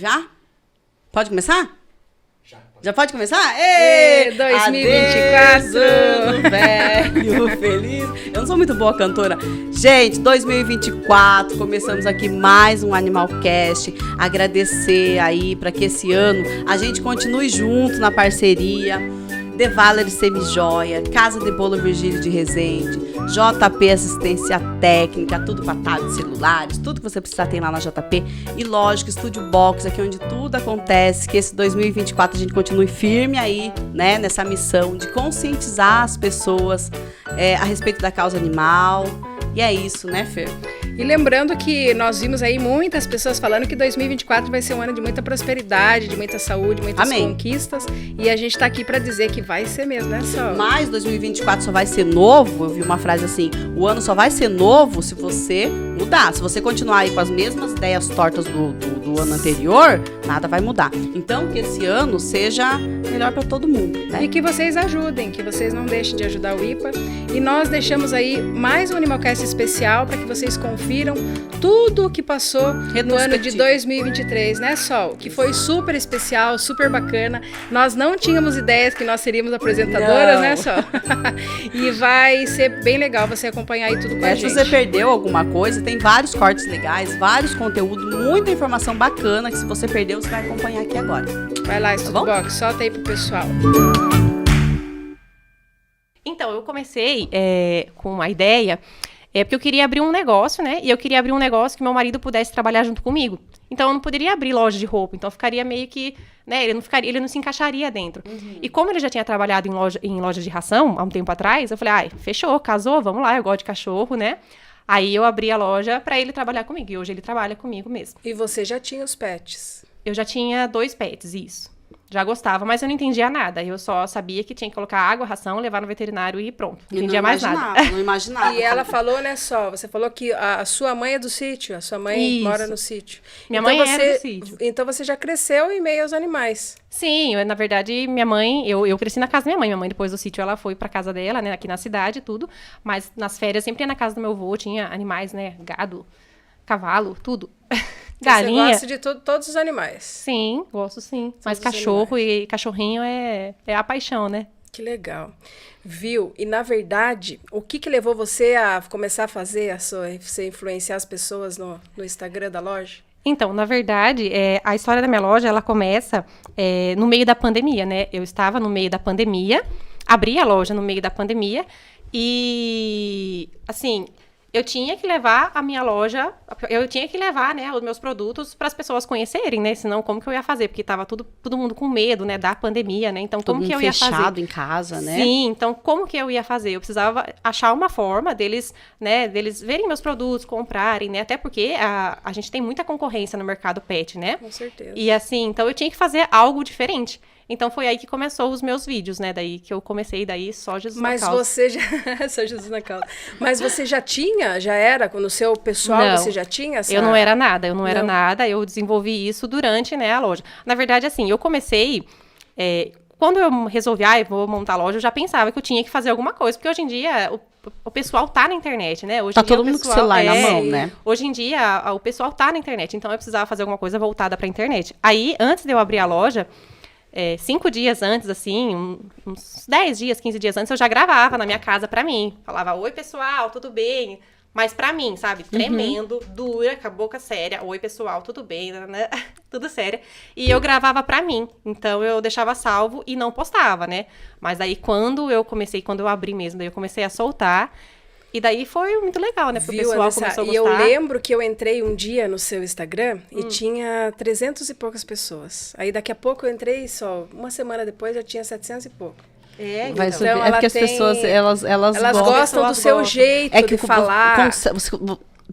Já? Pode começar? Já pode começar? Ê, 2024! Adeus, velho, feliz. Eu não sou muito boa cantora. Gente, 2024, começamos aqui mais um Animalcast. Agradecer aí para que esse ano a gente continue junto na parceria. The Valer Semijoia, Casa de Bolo Virgílio de Resende, JP Assistência Técnica, tudo para tablets, celulares, tudo que você precisar tem lá na JP. E lógico, Estúdio Box, aqui onde tudo acontece, que esse 2024 a gente continue firme aí, né, nessa missão de conscientizar as pessoas a respeito da causa animal. E é isso, né, Fer? E lembrando que nós vimos aí muitas pessoas falando que 2024 vai ser um ano de muita prosperidade, de muita saúde, muitas conquistas. E a gente tá aqui para dizer que vai ser mesmo, né, Sol? Mas 2024 só vai ser novo. Eu vi uma frase assim: o ano só vai ser novo se você mudar. Se você continuar aí com as mesmas ideias tortas do ano anterior, nada vai mudar. Então, que esse ano seja melhor para todo mundo, né? E que vocês ajudem, que vocês não deixem de ajudar o IPA. E nós deixamos aí mais um Animalcast especial para que vocês confiram tudo o que passou no ano de 2023, né, Sol? Que foi super especial, super bacana. Nós não tínhamos ideias que nós seríamos apresentadoras, né, Sol? E vai ser bem legal você acompanhar aí tudo com a gente. Se você perdeu alguma coisa, tem vários cortes legais, vários conteúdos, muita informação bacana que se você perdeu, você vai acompanhar aqui agora. Vai lá, Estúdio Box, solta aí pro pessoal. Então, eu comecei com a ideia, porque eu queria abrir um negócio, né? E eu queria abrir um negócio que meu marido pudesse trabalhar junto comigo. Então, eu não poderia abrir loja de roupa. Então, ficaria meio que, né? Ele não se encaixaria dentro. Uhum. E como ele já tinha trabalhado em loja de ração há um tempo atrás, eu falei, ai, fechou, casou, vamos lá, eu gosto de cachorro, né? Aí eu abri a loja para ele trabalhar comigo. E hoje ele trabalha comigo mesmo. E você já tinha os pets? Eu já tinha 2 pets, isso. Já gostava, mas eu não entendia nada. Eu só sabia que tinha que colocar água, ração, levar no veterinário e pronto. Não entendia mais nada. Não imaginava. E ela falou, né, você falou que a sua mãe é do sítio, a sua mãe Isso. mora no sítio. Minha mãe é do sítio. Então você já cresceu em meio aos animais. Sim, na verdade, minha mãe, eu cresci na casa da minha mãe. Minha mãe, depois do sítio, ela foi pra casa dela, né, aqui na cidade e tudo. Mas nas férias, sempre ia na casa do meu avô, tinha animais, né, gado, cavalo, tudo. Galinha. Você gosta de todos os animais? Sim, gosto sim. Mas cachorro e cachorrinho é a paixão, né? Que legal. Viu? E, na verdade, o que levou você a começar a fazer, você influenciar as pessoas no Instagram da loja? Então, na verdade, a história da minha loja, ela começa no meio da pandemia, né? Eu estava no meio da pandemia, abri a loja no meio da pandemia e, assim... Eu tinha que levar a minha loja, eu tinha que levar, né, os meus produtos para as pessoas conhecerem, né? Senão, como que eu ia fazer? Porque tava todo mundo com medo, né, da pandemia, né? Então, como que eu ia fazer? Fechado em casa, né? Sim, então, como que eu ia fazer? Eu precisava achar uma forma deles verem meus produtos, comprarem, né? Até porque a gente tem muita concorrência no mercado pet, né? Com certeza. E assim, então eu tinha que fazer algo diferente. Então, foi aí que começou os meus vídeos, né? Daí que eu comecei, só Jesus na causa. Mas você já... Só Jesus na causa. Mas você já era, no seu pessoal, não, você já tinha essa... Eu não era nada, eu desenvolvi isso durante, né, a loja. Na verdade, assim, eu comecei... quando eu resolvi, vou montar a loja, eu já pensava que eu tinha que fazer alguma coisa. Porque hoje em dia, o pessoal tá na internet, né? Hoje tá em dia, todo mundo com o celular na mão, né? Hoje em dia, o pessoal tá na internet. Então, eu precisava fazer alguma coisa voltada pra internet. Aí, antes de eu abrir a loja... 5 dias antes, assim, uns 10 dias, 15 dias antes, eu já gravava na minha casa pra mim. Falava, oi, pessoal, tudo bem? Mas pra mim, sabe? Tremendo, dura, com a boca séria. Oi, pessoal, tudo bem? Né? Tudo sério. E eu gravava pra mim. Então, eu deixava salvo e não postava, né? Mas aí, quando eu abri mesmo, daí eu comecei a soltar. E daí foi muito legal, né? Porque o pessoal começou a gostar. E eu lembro que eu entrei um dia no seu Instagram e tinha 300 e poucas pessoas. Aí daqui a pouco eu entrei uma semana depois já tinha 700 e pouco. Então porque as pessoas, elas gostam do seu jeito de falar.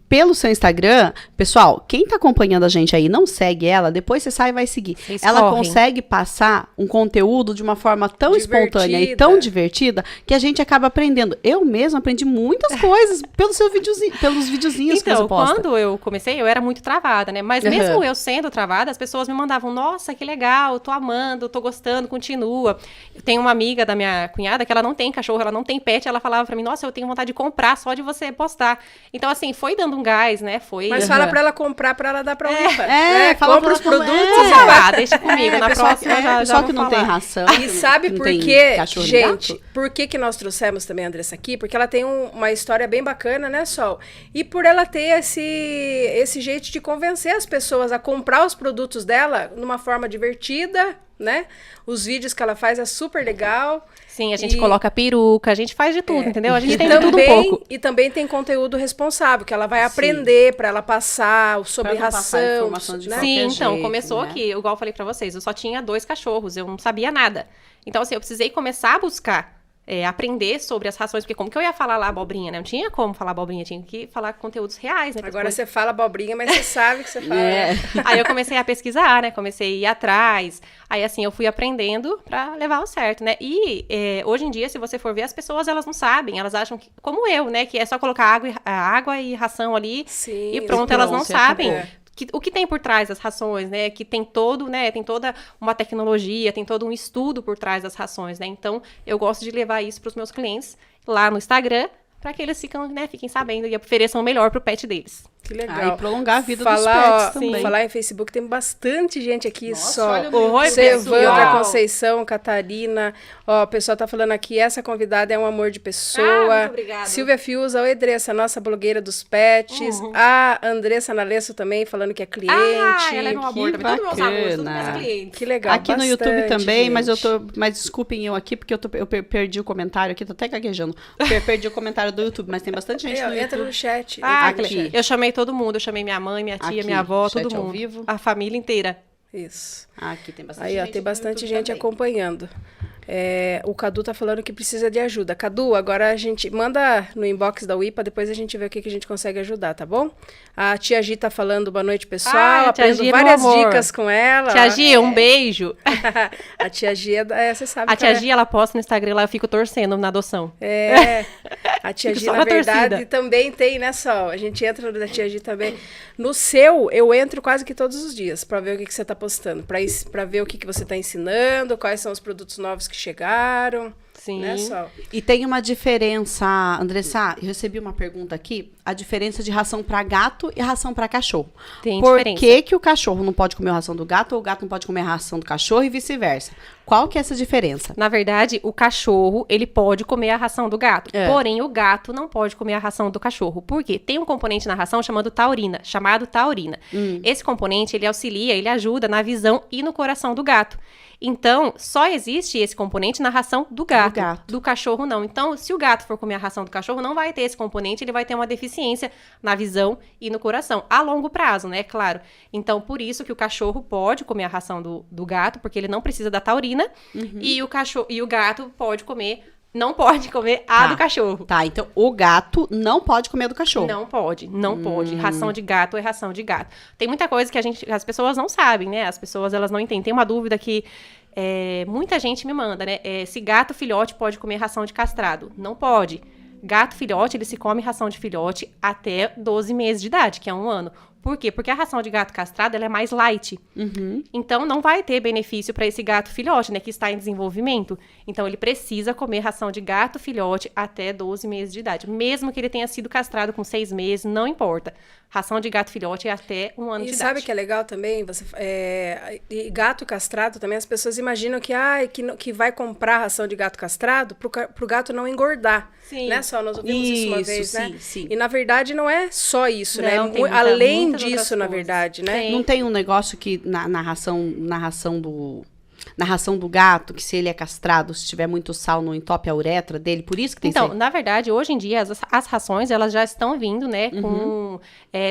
Pelo seu Instagram, pessoal, quem tá acompanhando a gente aí, não segue ela, depois você sai e vai seguir. Ela consegue passar um conteúdo de uma forma tão espontânea e tão divertida que a gente acaba aprendendo. Eu mesma aprendi muitas coisas pelos videozinhos que você posta. Quando eu comecei, eu era muito travada, né? Mas mesmo eu sendo travada, as pessoas me mandavam, nossa, que legal, tô amando, tô gostando, continua. Eu tenho uma amiga da minha cunhada que ela não tem cachorro, ela não tem pet, ela falava pra mim, nossa, eu tenho vontade de comprar só de você postar. Então, assim, foi dando um gás, né? Mas fala pra ela comprar, pra ela dar pra UIPA. Compra os produtos Vou falar, deixa comigo. Na próxima já pessoal vou que não falar. tem ração. E sabe por quê, gente? Por que nós trouxemos também a Andressa aqui? Porque ela tem uma história bem bacana, né, Sol? E por ela ter esse jeito de convencer as pessoas a comprar os produtos dela numa forma divertida, né? Os vídeos que ela faz é super legal. Sim, a gente coloca peruca, a gente faz de tudo, entendeu? A gente tem de tudo um pouco. E também tem conteúdo responsável, que ela vai aprender para ela passar sobre ração. Né? Sim, então, começou aqui, igual eu falei pra vocês, eu só tinha 2 cachorros, eu não sabia nada. Então, assim, eu precisei começar a buscar, aprender sobre as rações, porque como que eu ia falar lá abobrinha, né? Não tinha como falar abobrinha, tinha que falar conteúdos reais, né? Agora você fala abobrinha, mas você sabe que você fala. Aí eu comecei a pesquisar, né? Comecei a ir atrás. Aí, assim, eu fui aprendendo pra levar ao certo, né? E hoje em dia, se você for ver, as pessoas, elas não sabem. Elas acham, que, como eu, né? Que é só colocar água e ração ali. Sim, e pronto, elas não sabem. O que tem por trás das rações, né? Que tem tem toda uma tecnologia, tem todo um estudo por trás das rações, né? Então, eu gosto de levar isso para os meus clientes lá no Instagram, para que eles fiquem sabendo e ofereçam o melhor pro pet deles. Que legal. E prolongar a vida dos pets também. Falar em Facebook, tem bastante gente aqui. Oi, Evandra, Conceição, Catarina. Ó, o pessoal tá falando aqui, essa convidada é um amor de pessoa. Muito obrigada. Silvia Fiuza, oi, Andressa, nossa blogueira dos pets. A Andressa Nalesso também, falando que é cliente. Ela é meu amor também. Todos meus amores, todos meus clientes. Que legal, aqui no YouTube também, gente. mas desculpem eu aqui, porque eu perdi o comentário aqui, tô até gaguejando. Perdi o comentário do YouTube, mas tem bastante gente no YouTube. Entra no chat. Aqui. Eu chamei todo mundo, eu chamei minha mãe, minha tia, minha avó, todo mundo. Ao vivo. A família inteira. Isso. Aqui tem bastante Aí, gente. ó, tem bastante gente acompanhando. O Cadu tá falando que precisa de ajuda. Cadu, agora a gente manda no inbox da UIPA, depois a gente vê o que a gente consegue ajudar, tá bom? A tia Gi tá falando boa noite, pessoal. Aprendo várias dicas com ela. Tia Gi, um beijo. A tia Gi, você sabe. A tia Gi, ela posta no Instagram, lá eu fico torcendo na adoção. A tia Gi, na verdade, também tem, né, Sol? A gente entra na tia Gi também. No seu, eu entro quase que todos os dias pra ver o que você tá postando, pra ver o que você tá ensinando, quais são os produtos novos que chegaram. Sim. Né, Sol? E tem uma diferença, Andressa, eu recebi uma pergunta aqui, a diferença de ração para gato e ração para cachorro. Tem Por diferença. que o cachorro não pode comer a ração do gato ou o gato não pode comer a ração do cachorro e vice-versa? Qual que é essa diferença? Na verdade, o cachorro, ele pode comer a ração do gato. Porém, o gato não pode comer a ração do cachorro. Por quê? Tem um componente na ração chamado taurina. Esse componente, ele auxilia, ele ajuda na visão e no coração do gato. Então, só existe esse componente na ração do gato. Do cachorro, não. Então, se o gato for comer a ração do cachorro, não vai ter esse componente, ele vai ter uma deficiência na visão e no coração. A longo prazo, né? Claro. Então, por isso que o cachorro pode comer a ração do gato, porque ele não precisa da taurina. E o gato pode comer... Não pode comer a do cachorro. Tá, então o gato não pode comer a do cachorro. Não pode. Ração de gato é ração de gato. Tem muita coisa que as pessoas não sabem, né? As pessoas, elas não entendem. Tem uma dúvida que muita gente me manda, né? Se gato filhote pode comer ração de castrado. Não pode. Gato filhote, ele se come ração de filhote até 12 meses de idade, que é 1 ano. Por quê? Porque a ração de gato castrado, ela é mais light. Então, não vai ter benefício para esse gato filhote, né? Que está em desenvolvimento. Então, ele precisa comer ração de gato filhote até 12 meses de idade. Mesmo que ele tenha sido castrado com 6 meses, não importa. Ração de gato filhote é até 1 ano de idade. E sabe que é legal também? E gato castrado também, as pessoas imaginam que vai comprar ração de gato castrado pro gato não engordar. Sim. Né, Sol? Nós ouvimos isso uma vez, né? Sim. E, na verdade, não é só isso, né? Tem além disso, na verdade, né? Tem. Não tem um negócio que na ração do gato, que se ele é castrado, se tiver muito sal, não entope a uretra dele, por isso que tem Então, na verdade, hoje em dia, as rações, elas já estão vindo, né, com,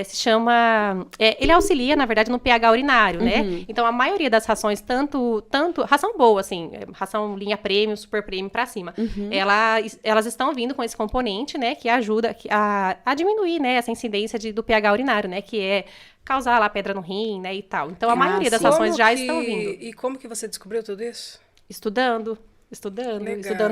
se chama, ele auxilia, na verdade, no pH urinário, né? Então, a maioria das rações, tanto ração boa, assim, ração linha premium, super premium pra cima, elas estão vindo com esse componente, né, que ajuda a diminuir, né, essa incidência do pH urinário, né, que é causar lá pedra no rim, né, e tal. Então, a maioria das rações já estão vindo. E como que você descobriu tudo isso? Estudando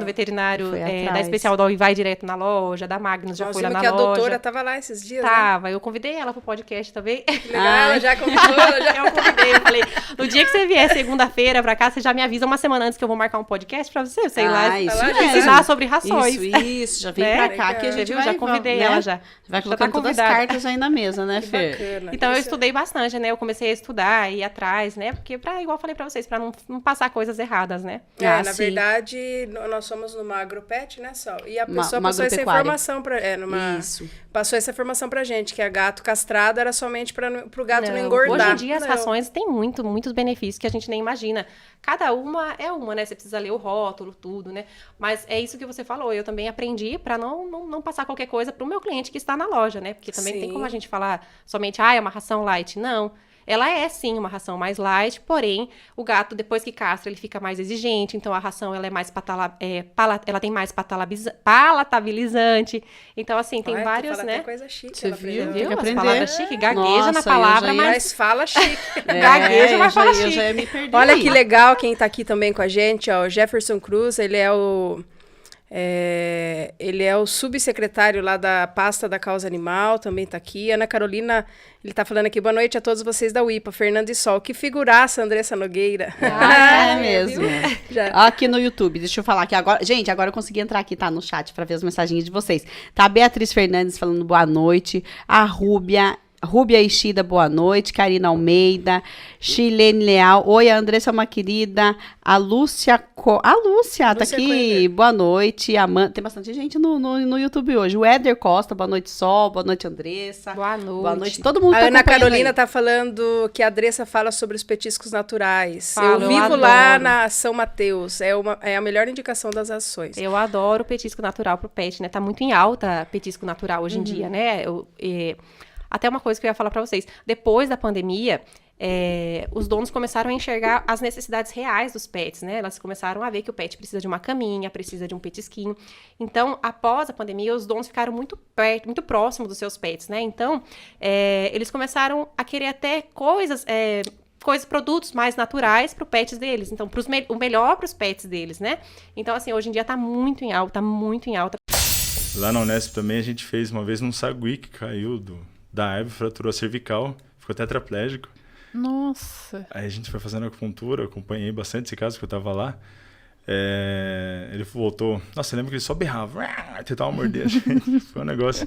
veterinário da Especial Dog e vai direto na loja, da Magnus, já foi lá na loja. A doutora tava lá esses dias, Tava, eu convidei ela pro podcast também. Legal, ela já convidou, Eu convidei, eu falei, no O dia que você vier segunda-feira pra cá, você já me avisa uma semana antes que eu vou marcar um podcast pra você, sei lá, ensinar sobre rações. Isso, já vem pra cá que a gente já convidei ela já. Vai colocando todas as cartas aí na mesa, né, Fê? Bacana. Então eu estudei bastante, né? Eu comecei a estudar, ir atrás, né? Porque, igual eu falei pra vocês, pra não passar coisas erradas, né? Na verdade, nós somos numa agropet, né, Sol? E a pessoa passou essa informação passou essa informação pra gente, que a gato castrado era somente pro gato não engordar. Hoje em dia as rações têm muitos benefícios que a gente nem imagina. Cada uma é uma, né? Você precisa ler o rótulo, tudo, né? Mas é isso que você falou. Eu também aprendi pra não passar qualquer coisa pro meu cliente que está na loja, né? Porque também tem como a gente falar somente, é uma ração light. Não. Ela é, sim, uma ração mais light, porém, o gato, depois que castra, ele fica mais exigente, então a ração, ela é mais ela tem mais palatabilizante. Então, assim, tem vários, né? Coisa chique. Você viu? Viu? As palavras chique, gagueja na palavra, mas fala chique. Gagueja, mas fala chique. Eu já ia me perder. Olha que legal quem tá aqui também com a gente, ó, o Jefferson Cruz, ele é o subsecretário lá da pasta da causa animal, também está aqui. Ana Carolina, ele está falando aqui, boa noite a todos vocês da UIPA, Fernando e Sol. Que figuraça, Andressa Nogueira. É mesmo. Aqui no YouTube, deixa eu falar aqui agora. Gente, agora eu consegui entrar aqui, tá, no chat, para ver as mensagens de vocês. Tá a Beatriz Fernandes falando boa noite, a Rúbia Ishida, boa noite. Karina Almeida, Chilene Leal. Oi, a Andressa é uma querida. A Lúcia tá aqui. Coelho. Boa noite. Tem bastante gente no YouTube hoje. O Éder Costa, boa noite, Sol. Boa noite, Andressa. Boa noite. Boa noite. Todo mundo tá acompanhando. A Ana Carolina tá falando que a Andressa fala sobre os petiscos naturais. Eu vivo adoro. lá na São Mateus. É a melhor indicação das ações. Eu adoro petisco natural pro pet, né? Tá muito em alta petisco natural hoje em dia, né? Até uma coisa que eu ia falar para vocês. Depois da pandemia, os donos começaram a enxergar as necessidades reais dos pets, né? Elas começaram a ver que o pet precisa de uma caminha, precisa de um petisquinho. Então, após a pandemia, os donos ficaram muito perto, muito próximos dos seus pets, né? Então, eles começaram a querer até produtos mais naturais para os pets deles. Então, o melhor para os pets deles, né? Então, assim, hoje em dia tá muito em alta, muito em alta. Lá na Unesp também a gente fez uma vez um sagui que caiu da árvore, fraturou a cervical, ficou tetraplégico. Nossa! Aí a gente foi fazendo acupuntura, acompanhei bastante esse caso que eu tava lá. Ele voltou... Nossa, eu lembro que ele só berrava, tentava morder a gente, foi um negócio...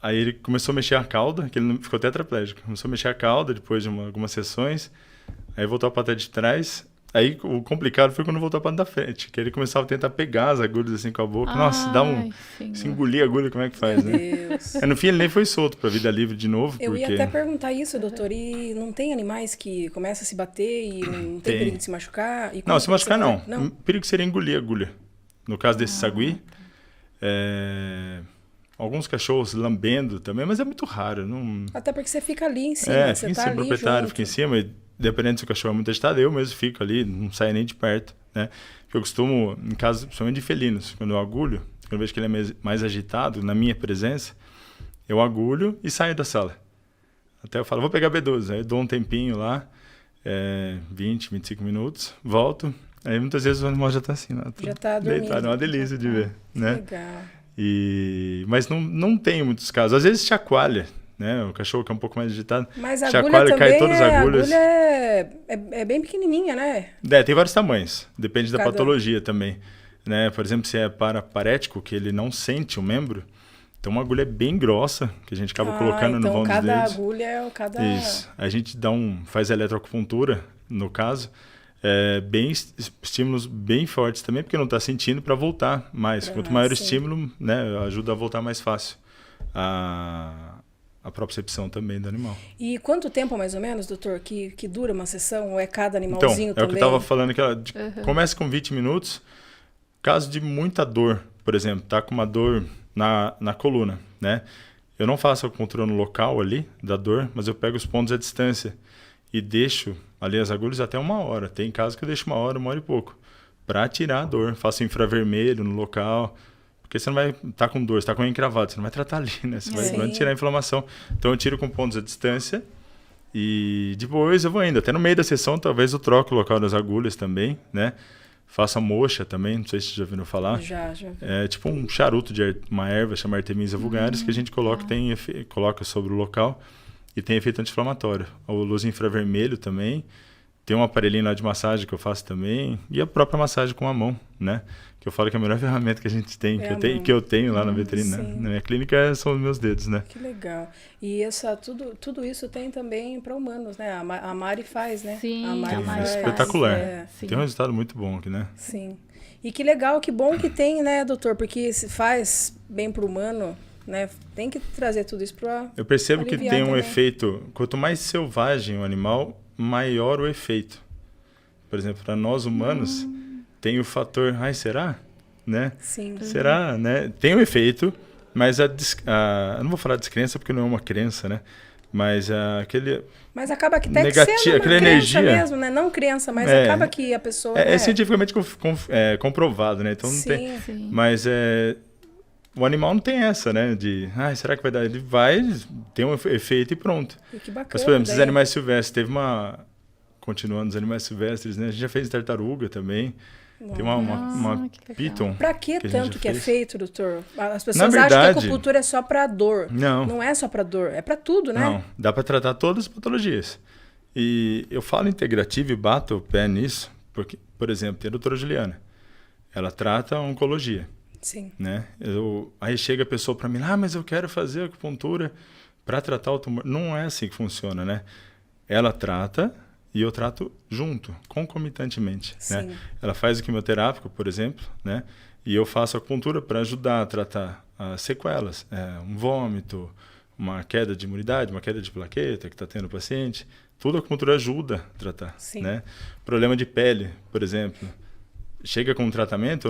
Aí ele começou a mexer a cauda, que ele não ficou tetraplégico. Começou a mexer a cauda depois de algumas sessões, aí voltou a pata de trás. Aí o complicado foi quando voltou a parte da frente, que ele começava a tentar pegar as agulhas assim com a boca. Nossa, se engolir a agulha, como é que faz, né? Deus. Aí, no fim ele nem foi solto pra vida livre de novo. Eu ia até perguntar isso, doutor, e não tem animais que começam a se bater e não tem perigo de se machucar? Não, se machucar não. O perigo seria engolir a agulha. No caso desse sagui, alguns cachorros lambendo também, mas é muito raro. Não... Até porque você fica ali em cima, você tá ali o proprietário fica em cima e dependendo se o cachorro é muito agitado, eu mesmo fico ali, não saio nem de perto, né? Eu costumo, em caso, principalmente de felinos, quando eu agulho, quando eu vejo que ele é mais agitado, na minha presença, eu agulho e saio da sala. Até eu falo, vou pegar B12, aí eu dou um tempinho lá, 20, 25 minutos, volto, aí muitas vezes o animal já tá assim, lá, já tá dormindo. Deitado, é uma delícia de ver, né? Legal. Mas não tem muitos casos, às vezes chacoalha, né? O cachorro que é um pouco mais agitado, mas a chacoalha, agulha cai também todas as agulhas. A agulha é bem pequenininha, né? Tem vários tamanhos, depende da patologia também, né? Por exemplo, se é paraparético, que ele não sente o membro, então uma agulha é bem grossa, que a gente acaba colocando no vão dos dedos. Cada agulha é cada... Isso, a gente faz eletroacupuntura, no caso, estímulos bem fortes também, porque não está sentindo para voltar mais. Quanto maior o estímulo, né, ajuda a voltar mais fácil. A propriocepção também do animal. E quanto tempo, mais ou menos, doutor, que dura uma sessão? Ou é cada animalzinho então, também? É o que eu estava falando, que começa com 20 minutos. Caso de muita dor, por exemplo, tá com uma dor na coluna, né? Eu não faço acupuntura no local ali da dor, mas eu pego os pontos à distância e deixo ali as agulhas até 1 hora. Tem casos que eu deixo 1 hora, 1 hora e pouco, para tirar a dor. Faço infravermelho no local... Porque você não vai estar com dor, você está com encravado, você não vai tratar ali, né? Você vai tirar a inflamação. Então eu tiro com pontos à distância e depois eu vou indo. Até no meio da sessão, talvez eu troque o local das agulhas também, né? Faço a moxa também, não sei se já ouviram falar. Já. É tipo um charuto de uma erva chamada Artemisia vulgaris, que a gente coloca sobre o local e tem efeito anti-inflamatório. A luz infravermelho também. Tem um aparelhinho lá de massagem que eu faço também. E a própria massagem com a mão, né? Que eu falo que é a melhor ferramenta que a gente tem, que eu tenho lá na veterinária. Na minha clínica são os meus dedos, né? Que legal. E tudo isso tem também para humanos, né? A Mari faz, né? Sim, a Mari faz. Espetacular. Tem um resultado muito bom aqui, né? Sim. E que legal, que bom que tem, né, doutor? Porque se faz bem para o humano, né? Tem que trazer tudo isso para eu percebo que tem um efeito... Quanto mais selvagem o animal, maior o efeito. Por exemplo, para nós humanos, tem o fator, será? Né? Sim. Será? Né? Tem um efeito, mas eu não vou falar descrença porque não é uma crença, né? Mas aquele... Mas acaba que até negativo, que sendo aquela uma energia mesmo, né? Não crença, mas acaba que a pessoa... É cientificamente comprovado, né? Então não tem... Mas o animal não tem essa, né? De, será que vai dar? Ele vai, tem um efeito e pronto. E que bacana. Mas, por exemplo, esses animais silvestres, continuando os animais silvestres, né? A gente já fez tartaruga também. Tem uma piton. Pra que tanto que é feito, doutor? As pessoas Na verdade, acham que a acupuntura é só pra dor. Não. Não é só pra dor, é pra tudo, né? Não, dá pra tratar todas as patologias. E eu falo integrativo e bato o pé nisso, porque, por exemplo, tem a doutora Juliana. Ela trata oncologia. Sim. Né? Aí chega a pessoa para mim, mas eu quero fazer acupuntura para tratar o tumor. Não é assim que funciona, né? Ela trata e eu trato junto, concomitantemente. Né? Ela faz o quimioterápico, por exemplo, né? E eu faço acupuntura para ajudar a tratar as sequelas, um vômito, uma queda de imunidade, uma queda de plaqueta que está tendo o paciente. Tudo a acupuntura ajuda a tratar. Né? Problema de pele, por exemplo. Chega com um tratamento,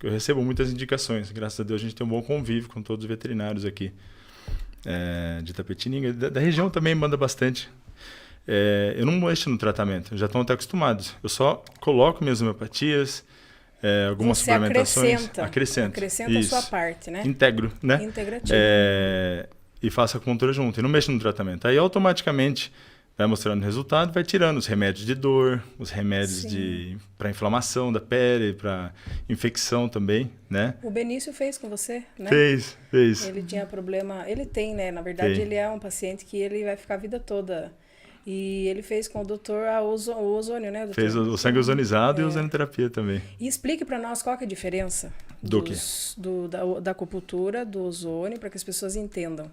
eu recebo muitas indicações. Graças a Deus a gente tem um bom convívio com todos os veterinários aqui de Itapetininga. Da região também manda bastante. Eu não mexo no tratamento, já estão até acostumados. Eu só coloco minhas homeopatias, algumas suplementações. Acrescenta a sua parte, né? Integro, né? Integrativo. E faço a acupuntura junto. E não mexo no tratamento. Aí automaticamente... vai mostrando o resultado, vai tirando os remédios de dor, os remédios para inflamação da pele, para infecção também, né? O Benício fez com você, né? Fez. Ele tinha problema... Ele tem, né? Na verdade, ele é um paciente que ele vai ficar a vida toda. E ele fez com o doutor o ozônio, né, doutor? Fez o sangue ozonizado e a ozonioterapia também. E explique para nós qual que é a diferença da acupuntura, do ozônio, para que as pessoas entendam.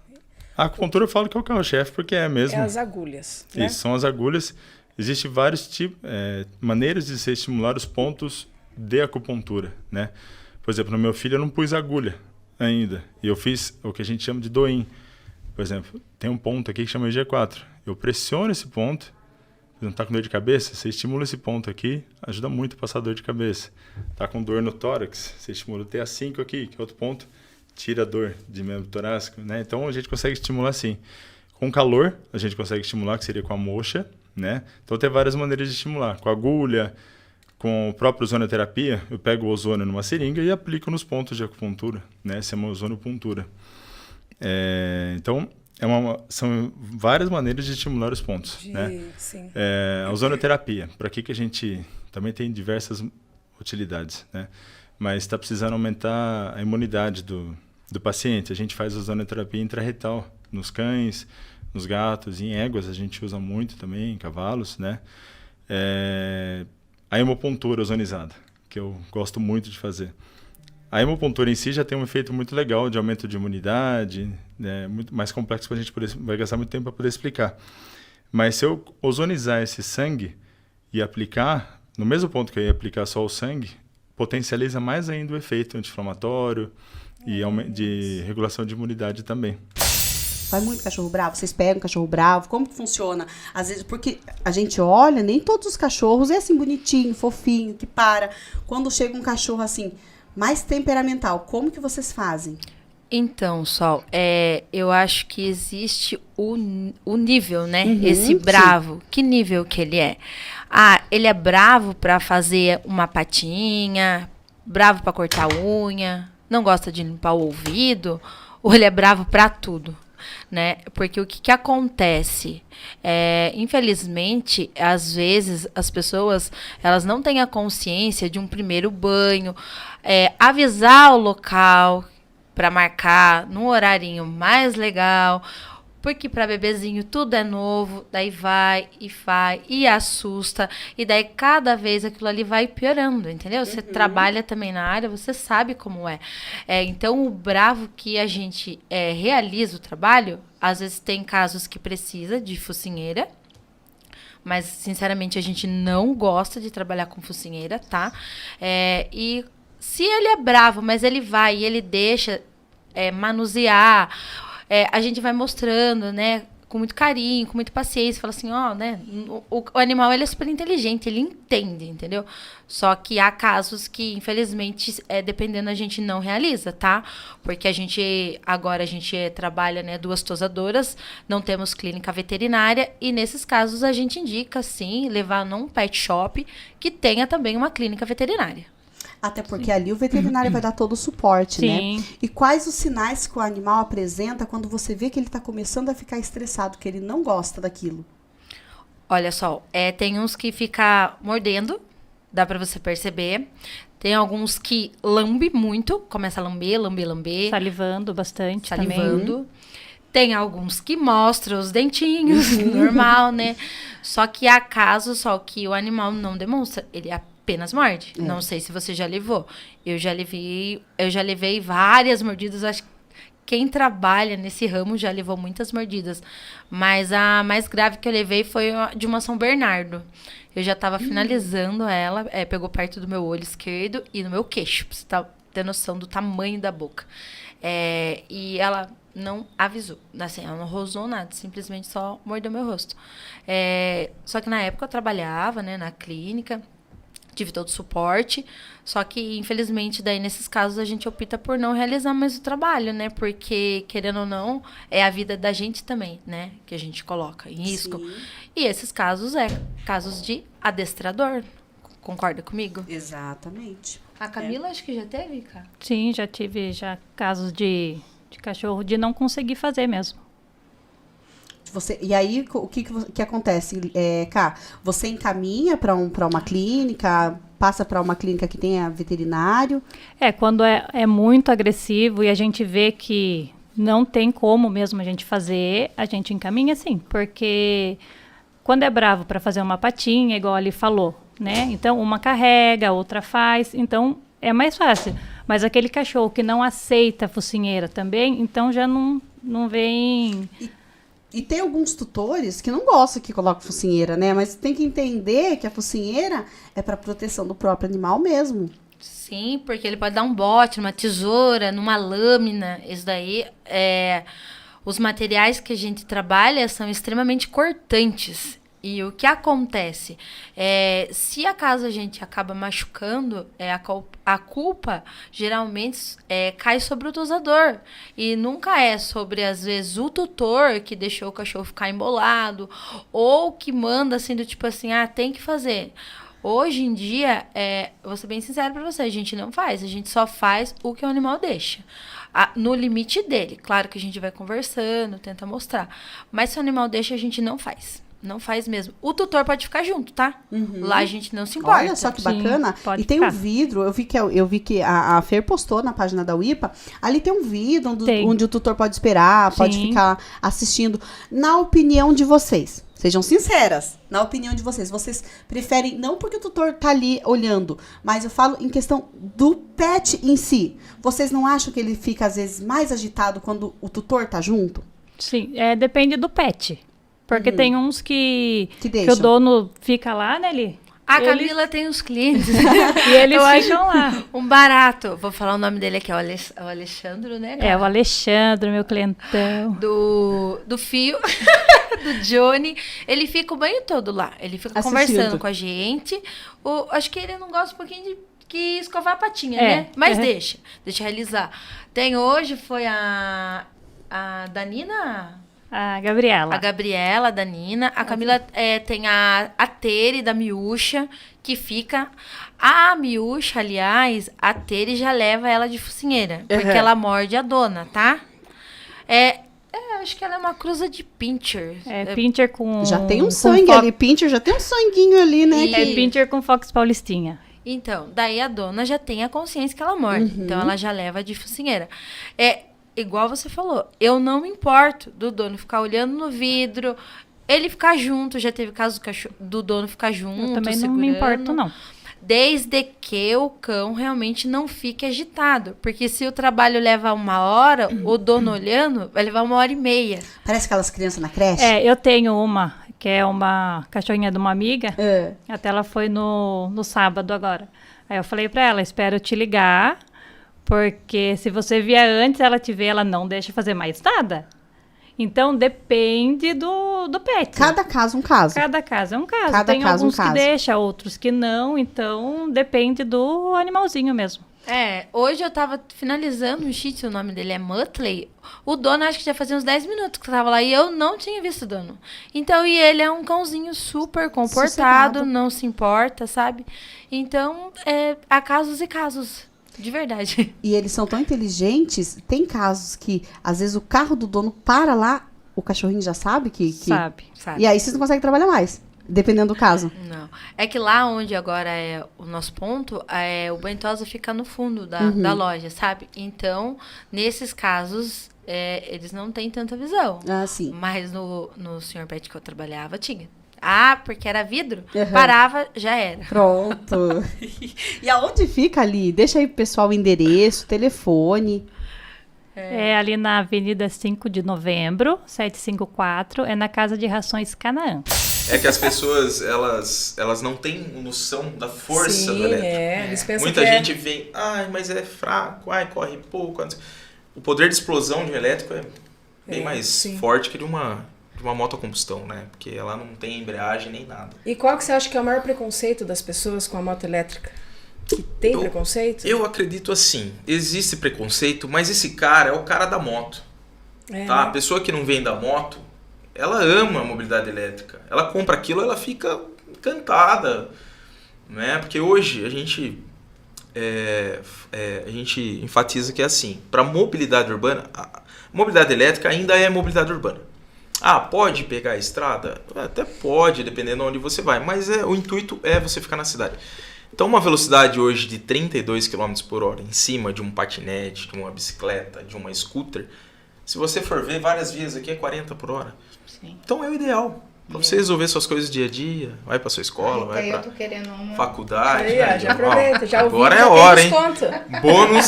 A acupuntura eu falo que é o carro-chefe, porque é mesmo. É as agulhas, né? Isso, são as agulhas. Existem vários maneiras de se estimular os pontos de acupuntura, né? Por exemplo, no meu filho eu não pus agulha ainda. E eu fiz o que a gente chama de doin. Por exemplo, tem um ponto aqui que chama G4. Eu pressiono esse ponto. Você não está com dor de cabeça? Você estimula esse ponto aqui, ajuda muito a passar dor de cabeça. Está com dor no tórax? Você estimula o TA5 aqui, que é outro ponto. Tira a dor de membro torácico, né? Então a gente consegue estimular assim. Com calor, a gente consegue estimular, que seria com a moxa, né? Então tem várias maneiras de estimular. Com agulha, com o próprio ozonioterapia, eu pego o ozônio numa seringa e aplico nos pontos de acupuntura, né? Essa é uma ozoniopuntura. Então, são várias maneiras de estimular os pontos, né? Sim. A ozonioterapia, para que a gente também tem diversas utilidades, né? Mas está precisando aumentar a imunidade do paciente. A gente faz ozonioterapia intrarretal nos cães, nos gatos, em éguas a gente usa muito também, em cavalos, né? A hemopuntura ozonizada, que eu gosto muito de fazer. A hemopuntura em si já tem um efeito muito legal de aumento de imunidade, né? Muito mais complexo que a gente vai gastar muito tempo para poder explicar. Mas se eu ozonizar esse sangue e aplicar, no mesmo ponto que eu ia aplicar só o sangue, potencializa mais ainda o efeito anti-inflamatório e de regulação de imunidade também. Vai muito cachorro bravo? Vocês pegam cachorro bravo? Como que funciona? Às vezes, porque a gente olha, nem todos os cachorros é assim bonitinho, fofinho, que para. Quando chega um cachorro assim, mais temperamental, como que vocês fazem? Então, Sol, eu acho que existe o nível, né? Esse bravo. Sim. Que nível que ele é? Ele é bravo para fazer uma patinha, bravo para cortar a unha, não gosta de limpar o ouvido, ou ele é bravo para tudo, né? Porque o que acontece? Infelizmente, às vezes, as pessoas elas não têm a consciência de um primeiro banho, avisar o local para marcar num horarinho mais legal, Porque para bebezinho tudo é novo, daí vai e assusta, e daí cada vez aquilo ali vai piorando, entendeu? Você trabalha também na área, você sabe como é. Então, o bravo que a gente realiza o trabalho, às vezes tem casos que precisa de focinheira, mas, sinceramente, a gente não gosta de trabalhar com focinheira, tá? E se ele é bravo, mas ele vai e ele deixa manusear, a gente vai mostrando, né? Com muito carinho, com muita paciência, fala assim, né? O animal, ele é super inteligente, ele entende, entendeu? Só que há casos que, infelizmente, dependendo, a gente não realiza, tá? Porque agora a gente trabalha, né, 2 tosadoras, não temos clínica veterinária, e nesses casos a gente indica, sim, levar num pet shop que tenha também uma clínica veterinária. Até porque ali o veterinário vai dar todo o suporte, Sim. né? E quais os sinais que o animal apresenta quando você vê que ele está começando a ficar estressado, que ele não gosta daquilo? Olha só, tem uns que fica mordendo, dá pra você perceber. Tem alguns que lambe muito, começa a lamber. Salivando bastante também. Salivando. Tem alguns que mostram os dentinhos, normal, né? Só que há casos só que o animal não demonstra, ele apenas morde. Não sei se você já levou. Eu já levei várias mordidas. Acho que quem trabalha nesse ramo já levou muitas mordidas. Mas a mais grave que eu levei foi de uma São Bernardo. Eu já estava finalizando ela, pegou perto do meu olho esquerdo e no meu queixo, pra você ter noção do tamanho da boca. E ela não avisou, assim, ela não rosnou nada, simplesmente só mordeu meu rosto. Só que na época eu trabalhava, né, na clínica, tive todo o suporte, só que, infelizmente, daí nesses casos a gente opta por não realizar mais o trabalho, né? Porque, querendo ou não, é a vida da gente também, né? Que a gente coloca em risco. Sim. E esses casos casos de adestrador. Concorda comigo? Exatamente. A Camila acho que já teve, cara? Sim, já tive casos de cachorro de não conseguir fazer mesmo. E aí, o que acontece, Ká? Você encaminha para uma clínica, passa para uma clínica que tenha veterinário? Quando é muito agressivo e a gente vê que não tem como mesmo a gente fazer, a gente encaminha sim, porque quando é bravo para fazer uma patinha, igual ele falou, né? Então, uma carrega, a outra faz, então é mais fácil. Mas aquele cachorro que não aceita a focinheira também, então já não vem... E tem alguns tutores que não gostam que coloque focinheira, né? Mas tem que entender que a focinheira é para proteção do próprio animal mesmo. Sim, porque ele pode dar um bote, numa tesoura, numa lâmina. Isso daí, os materiais que a gente trabalha são extremamente cortantes. E o que acontece? Se acaso a gente acaba machucando, a culpa geralmente cai sobre o tosador. E nunca é sobre, às vezes, o tutor que deixou o cachorro ficar embolado, ou que manda assim, do tipo assim, tem que fazer. Hoje em dia, vou ser bem sincera pra você, a gente não faz, a gente só faz o que o animal deixa. No limite dele. Claro que a gente vai conversando, tenta mostrar. Mas se o animal deixa, a gente não faz. Não faz mesmo. O tutor pode ficar junto, tá? Lá a gente não se importa. Olha só que bacana. Sim, pode e tem ficar. um vidro, eu vi que a Fer postou na página da UIPA, ali tem um vidro onde o tutor pode esperar, pode Sim. ficar assistindo. Na opinião de vocês, sejam sinceras, na opinião de vocês preferem, não porque o tutor tá ali olhando, mas eu falo em questão do pet em si. Vocês não acham que ele fica, às vezes, mais agitado quando o tutor tá junto? Sim, depende do pet. Porque tem uns que o deixam. dono fica lá, né, Li? A Camila tem uns clientes. E eles ficam lá. Um barato. Vou falar o nome dele aqui, é o Alexandre, né? O Alexandre, meu clientão. Do Fio, do Johnny. Ele fica o banho todo lá. Ele fica conversando com a gente. Acho que ele não gosta um pouquinho de escovar a patinha, né? Mas deixa realizar. Foi a Danina... A Gabriela. A Gabriela, da Nina. A Camila tem a Tere, da Miúcha, que fica... A Miúcha, aliás, a Tere já leva ela de focinheira. Porque ela morde a dona, tá? Acho que ela é uma cruza de pincher. Pincher com... Já tem um sangue ali. Pincher já tem um sanguinho ali, né? Pincher com Fox Paulistinha. Então, daí a dona já tem a consciência que ela morde. Então, ela já leva de focinheira. igual você falou, eu não me importo do dono ficar olhando no vidro, ele ficar junto, já teve caso do dono ficar junto, Eu também não segurando, me importo, não. desde que o cão realmente não fique agitado. Porque se o trabalho leva 1 hora, o dono olhando vai levar 1h30. Parece aquelas crianças na creche. Eu tenho uma, que é uma cachorrinha de uma amiga. É. Até ela foi no sábado agora. Aí eu falei pra ela, espero te ligar, porque se você vier antes, ela te vê, ela não deixa fazer mais nada. Então, depende do pet. Cada caso um caso. Cada caso é um caso. Cada Tem caso um alguns caso. que deixa, outros que não. Então, depende do animalzinho mesmo. Hoje eu tava finalizando um shih tzu, o nome dele é Muttley. O dono, acho que já fazia uns 10 minutos que tava lá e eu não tinha visto o dono. Então, e ele é um cãozinho super comportado, Sossegado. não se importa, sabe? Então, há casos e casos, de verdade. E eles são tão inteligentes, tem casos que, às vezes, o carro do dono para lá, o cachorrinho já sabe que... Sabe. Sabe? E aí vocês não conseguem trabalhar mais, dependendo do caso. Não. É que lá onde agora é o nosso ponto, o banho tosa fica no fundo da loja, sabe? Então, nesses casos, eles não têm tanta visão. Ah, sim. Mas no Sr. Pet que eu trabalhava, tinha. Ah, porque era vidro? Uhum. Parava, já era. Pronto. E aonde fica ali? Deixa aí pro pessoal o endereço, telefone. É ali na Avenida 5 de Novembro, 754, é na Casa de Rações Canaã. É que as pessoas, elas não têm noção da força do elétrico. Eles pensam Muita que gente vem, mas é fraco, corre pouco. O poder de explosão de um elétrico é bem mais forte que de uma moto a combustão, né? Porque ela não tem embreagem nem nada. E qual que você acha que é o maior preconceito das pessoas com a moto elétrica? Que tem preconceito? Eu acredito assim, existe preconceito, mas esse cara é o cara da moto. Tá? A pessoa que não vem da moto, ela ama a mobilidade elétrica. Ela compra aquilo, ela fica encantada. Né? Porque hoje a gente enfatiza que é assim, para mobilidade urbana, a mobilidade elétrica ainda é mobilidade urbana. Pode pegar a estrada? Até pode, dependendo de onde você vai, mas o intuito é você ficar na cidade. Então, uma velocidade hoje de 32 km por hora em cima de um patinete, de uma bicicleta, de uma scooter, se você for ver, várias vias aqui é 40 por hora. Sim. Então, é o ideal. Para você resolver suas coisas dia a dia, vai para sua escola, vai para faculdade. Aí, né? já aproveita, já ouvi. Agora já é tem hora, hein? desconto. Bônus.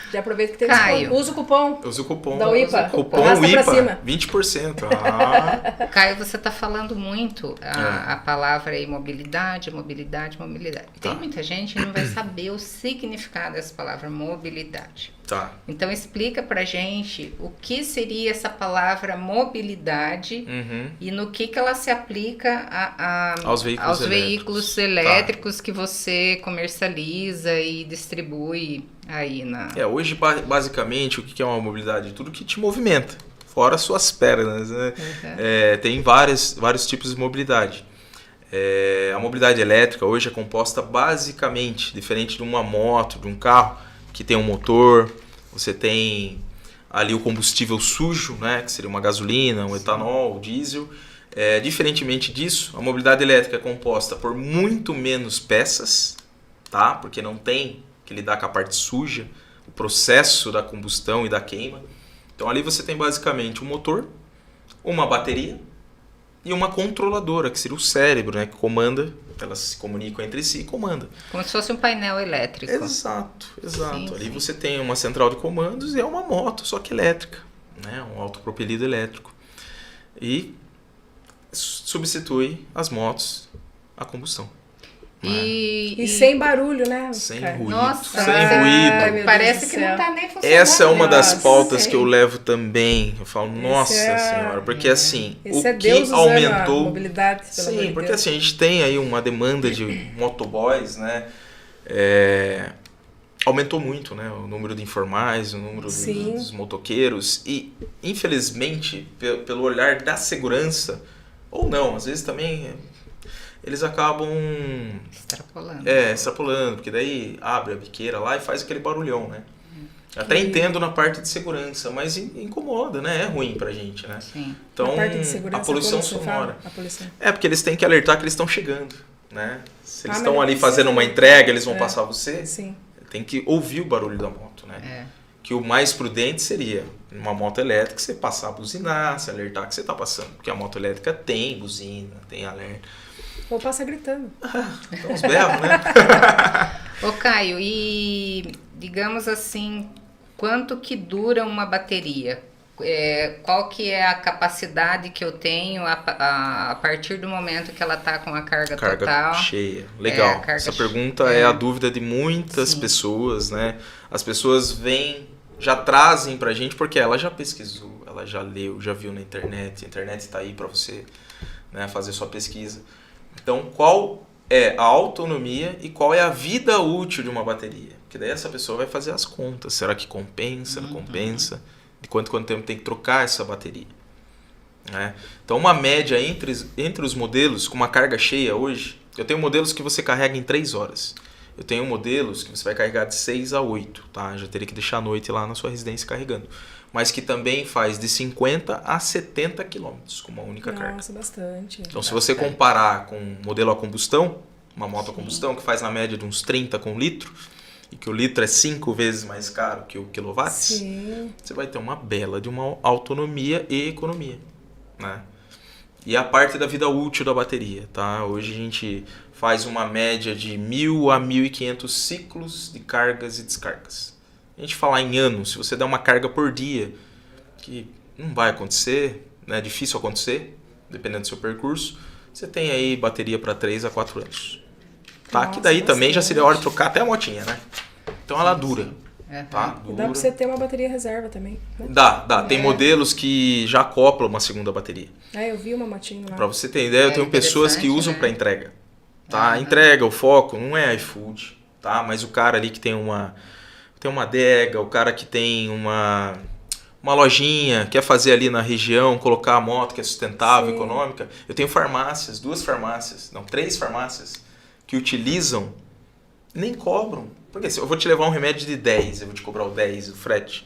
Já aproveita que tem Caio. desconto. Usa o cupom. Usa o cupom. Da UIPA. Cupom Arrasta pra UIPA, cima. 20%. Caio, você está falando muito a palavra aí, mobilidade. Tem muita gente que não vai saber o significado dessa palavra, mobilidade. Tá. Então, explica pra gente o que seria essa palavra mobilidade e no que ela se aplica aos veículos elétricos que você comercializa e distribui aí na... Hoje, basicamente, o que é uma mobilidade? Tudo que te movimenta, fora suas pernas, né? Tem vários tipos de mobilidade. A mobilidade elétrica hoje é composta basicamente, diferente de uma moto, de um carro, que tem um motor, você tem ali o combustível sujo, né, que seria uma gasolina, um etanol, diesel. Diferentemente disso, a mobilidade elétrica é composta por muito menos peças, tá? Porque não tem que lidar com a parte suja, o processo da combustão e da queima. Então ali você tem basicamente um motor, uma bateria e uma controladora, que seria o cérebro, né, que comanda. Elas se comunicam entre si e comandam. Como se fosse um painel elétrico. Exato. Sim, Ali sim. você tem uma central de comandos e é uma moto, só que elétrica, né? Um autopropelido elétrico. E substitui as motos a combustão. E sem barulho, né? Sem Cara? ruído. Nossa, sem ai, ruído. meu Parece Deus do que não céu. tá nem funcionando. Essa é uma das Nossa, pautas sei. que eu levo também. Eu falo, nossa senhora, porque assim, Esse o é que Deus usando a aumentou... mobilidade, pelo amor Sim, de porque Deus. assim, a gente tem aí uma demanda de motoboys, né? Aumentou muito, né? O número de informais, o número dos motoqueiros. E, infelizmente, pelo olhar da segurança, ou não, às vezes também eles acabam extrapolando, porque daí abre a biqueira lá e faz aquele barulhão, né? Até entendo na parte de segurança, mas incomoda, né? É ruim pra gente, né? Sim. Então, Na parte de segurança, a poluição como você sonora. fala? A poluição. Porque eles têm que alertar que eles estão chegando, né? Se eles mas estão não ali precisa, fazendo uma né? entrega, eles vão passar você. Sim. Tem que ouvir o barulho da moto, né? que o mais prudente seria uma moto elétrica você passar a buzinar, se alertar que você está passando. Porque a moto elétrica tem buzina, tem alerta. Ou passa gritando. Então os berros, né? Ô Caio, e digamos assim, quanto que dura uma bateria? Qual que é a capacidade que eu tenho a partir do momento que ela está com a carga total? Cheia. Legal. Essa pergunta é a dúvida de muitas pessoas, né? As pessoas já trazem pra gente porque ela já pesquisou, ela já leu, já viu na internet. A internet está aí para você, né, fazer sua pesquisa. Então, qual é a autonomia e qual é a vida útil de uma bateria? Porque daí essa pessoa vai fazer as contas. Será que compensa? Não compensa? De quanto tempo tem que trocar essa bateria? Né? Então, uma média entre os modelos com uma carga cheia hoje, eu tenho modelos que você carrega em 3 horas. Eu tenho modelos que você vai carregar de 6 a 8, tá? Já teria que deixar a noite lá na sua residência carregando. Mas que também faz de 50 a 70 quilômetros com uma única carga. Nossa, bastante. Então, se você comparar com um modelo a combustão, uma moto a combustão que faz na média de uns 30 com litro, e que o litro é 5 vezes mais caro que o quilowatts, você vai ter uma bela de uma autonomia e economia, né? E a parte da vida útil da bateria, tá? Hoje a gente faz uma média de 1.000 a 1.500 ciclos de cargas e descargas. A gente falar em anos, se você der uma carga por dia, que não vai acontecer, né? É difícil acontecer, dependendo do seu percurso, você tem aí bateria para 3 a 4 anos. Tá? Nossa, que daí também já bastante. seria hora de trocar até a motinha, né? Então ela dura. Tá? E dá pra você ter uma bateria reserva também, né? Dá. Tem modelos que já acoplam uma segunda bateria. Eu vi uma motinha lá. Pra você ter ideia, eu tenho pessoas que usam para entrega. Tá? Entrega, o foco não é iFood, tá? Mas o cara ali que tem uma adega, o cara que tem uma lojinha, quer fazer ali na região, colocar a moto que é sustentável, econômica. Eu tenho farmácias, 3 farmácias que utilizam, nem cobram. Porque se eu vou te levar um remédio de 10, eu vou te cobrar o 10, o frete.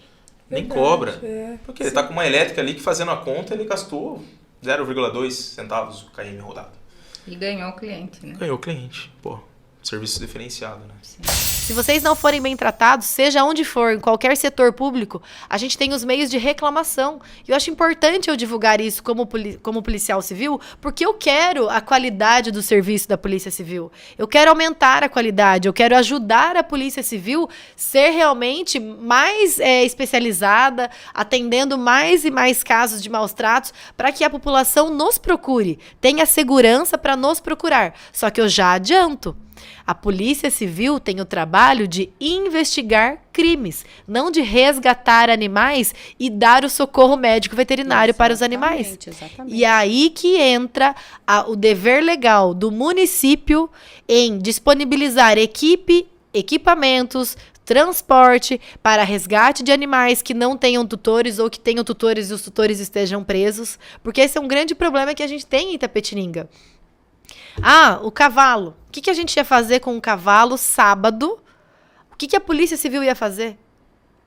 Nem cobra. Porque ele tá com uma elétrica ali que fazendo a conta, ele gastou 0,2 centavos o km rodado. E ganhou o cliente, né? Ganhou o cliente. Pô, serviço diferenciado, né? Sim. Se vocês não forem bem tratados, seja onde for, em qualquer setor público, a gente tem os meios de reclamação. E eu acho importante eu divulgar isso como policial civil, porque eu quero a qualidade do serviço da Polícia Civil. Eu quero aumentar a qualidade, eu quero ajudar a Polícia Civil ser realmente mais especializada, atendendo mais e mais casos de maus tratos, para que a população nos procure, tenha segurança para nos procurar. Só que eu já adianto. A Polícia Civil tem o trabalho de investigar crimes, não de resgatar animais e dar o socorro médico veterinário para os animais. Exatamente. E aí que entra o dever legal do município em disponibilizar equipamentos, transporte para resgate de animais que não tenham tutores ou que tenham tutores e os tutores estejam presos, porque esse é um grande problema que a gente tem em Itapetininga. O cavalo. O que a gente ia fazer com um cavalo sábado? O que a Polícia Civil ia fazer?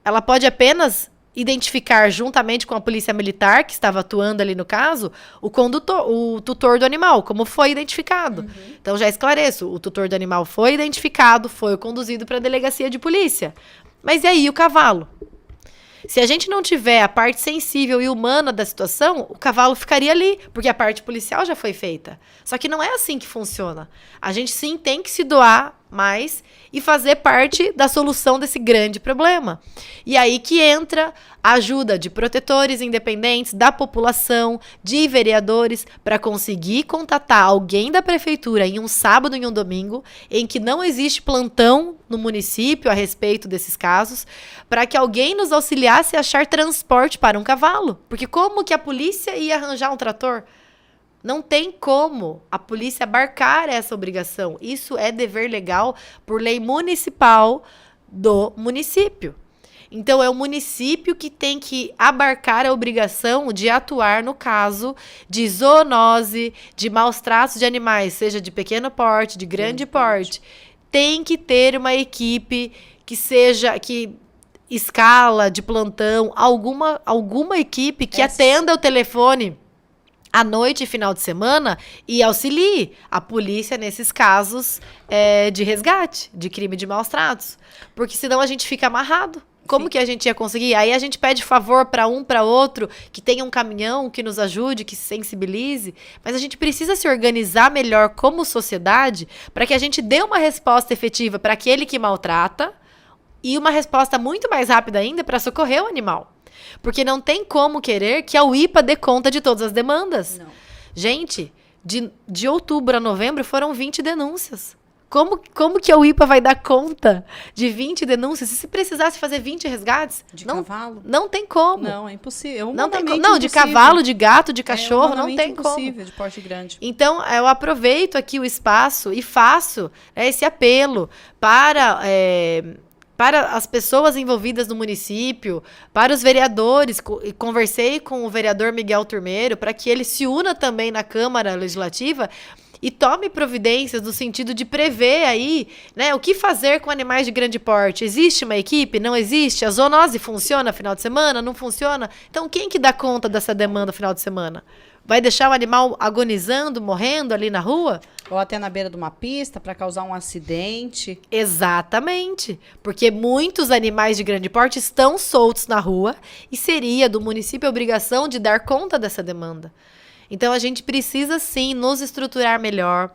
Ela pode apenas identificar, juntamente com a Polícia Militar, que estava atuando ali no caso, o tutor do animal, como foi identificado. Então, já esclareço, o tutor do animal foi identificado, foi conduzido para a delegacia de polícia. Mas e aí, o cavalo? Se a gente não tiver a parte sensível e humana da situação, o cavalo ficaria ali, porque a parte policial já foi feita. Só que não é assim que funciona. A gente sim tem que se doar mais e fazer parte da solução desse grande problema. E aí que entra a ajuda de protetores independentes, da população, de vereadores, para conseguir contatar alguém da prefeitura em um sábado e em um domingo, em que não existe plantão no município a respeito desses casos, para que alguém nos auxiliasse a achar transporte para um cavalo. Porque como que a polícia ia arranjar um trator? Não tem como a polícia abarcar essa obrigação. Isso é dever legal por lei municipal do município. Então, é o município que tem que abarcar a obrigação de atuar no caso de zoonose, de maus tratos de animais, seja de pequeno porte, de grande porte. Tem que ter uma equipe que escala de plantão, alguma equipe que atenda o telefone à noite e final de semana e auxilie a polícia nesses casos de resgate, de crime de maus tratos. Porque senão a gente fica amarrado. Como que a gente ia conseguir? Aí a gente pede favor para um, para outro, que tenha um caminhão que nos ajude, que se sensibilize, mas a gente precisa se organizar melhor como sociedade para que a gente dê uma resposta efetiva para aquele que maltrata e uma resposta muito mais rápida ainda para socorrer o animal. Porque não tem como querer que a UIPA dê conta de todas as demandas. Não. Gente, de outubro a novembro foram 20 denúncias. Como que a UIPA vai dar conta de 20 denúncias? Se precisasse fazer 20 resgates? De cavalo? Não tem como. Não, é impossível. Não tem como. Não, de cavalo, de gato, de cachorro, não tem como. É impossível, de porte grande. Então, eu aproveito aqui o espaço e faço esse apelo para as pessoas envolvidas no município, para os vereadores. Conversei com o vereador Miguel Turmeiro para que ele se una também na Câmara Legislativa e tome providências no sentido de prever aí, né, o que fazer com animais de grande porte. Existe uma equipe? Não existe? A zoonose funciona no final de semana? Não funciona? Então, quem que dá conta dessa demanda no final de semana? Vai deixar o animal agonizando, morrendo ali na rua? Ou até na beira de uma pista para causar um acidente. Exatamente. Porque muitos animais de grande porte estão soltos na rua e seria do município a obrigação de dar conta dessa demanda. Então, a gente precisa, sim, nos estruturar melhor,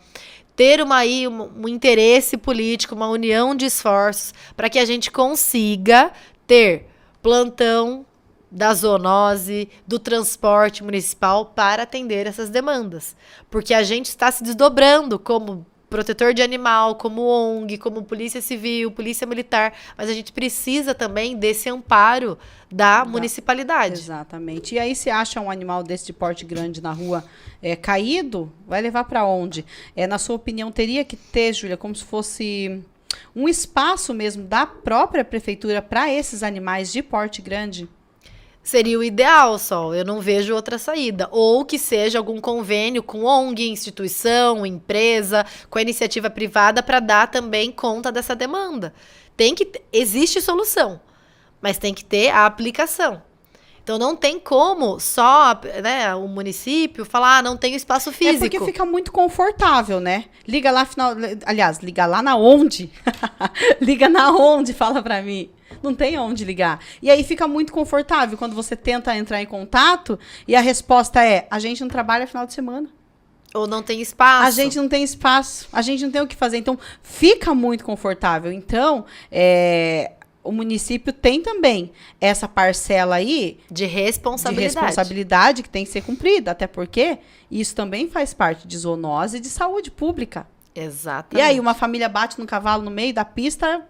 ter um interesse político, uma união de esforços, para que a gente consiga ter plantão da zoonose, do transporte municipal para atender essas demandas. Porque a gente está se desdobrando como protetor de animal, como ONG, como polícia civil, polícia militar, mas a gente precisa também desse amparo da municipalidade. Exatamente. E aí, se acha um animal desse de porte grande na rua caído, vai levar para onde? Na sua opinião, teria que ter, Júlia, como se fosse um espaço mesmo da própria prefeitura para esses animais de porte grande? Seria o ideal, Sol. Eu não vejo outra saída. Ou que seja algum convênio com ONG, instituição, empresa, com a iniciativa privada para dar também conta dessa demanda. Existe solução, mas tem que ter a aplicação. Então, não tem como só, né, o município falar, não tem espaço físico. É porque fica muito confortável, né? Liga lá, liga lá na onde? Liga na onde, fala pra mim. Não tem onde ligar. E aí fica muito confortável quando você tenta entrar em contato e a resposta é, a gente não trabalha final de semana. Ou não tem espaço. A gente não tem espaço. A gente não tem o que fazer. Então, fica muito confortável. Então, o município tem também essa parcela aí de responsabilidade que tem que ser cumprida. Até porque isso também faz parte de zoonose e de saúde pública. Exatamente. E aí, uma família bate no cavalo no meio da pista...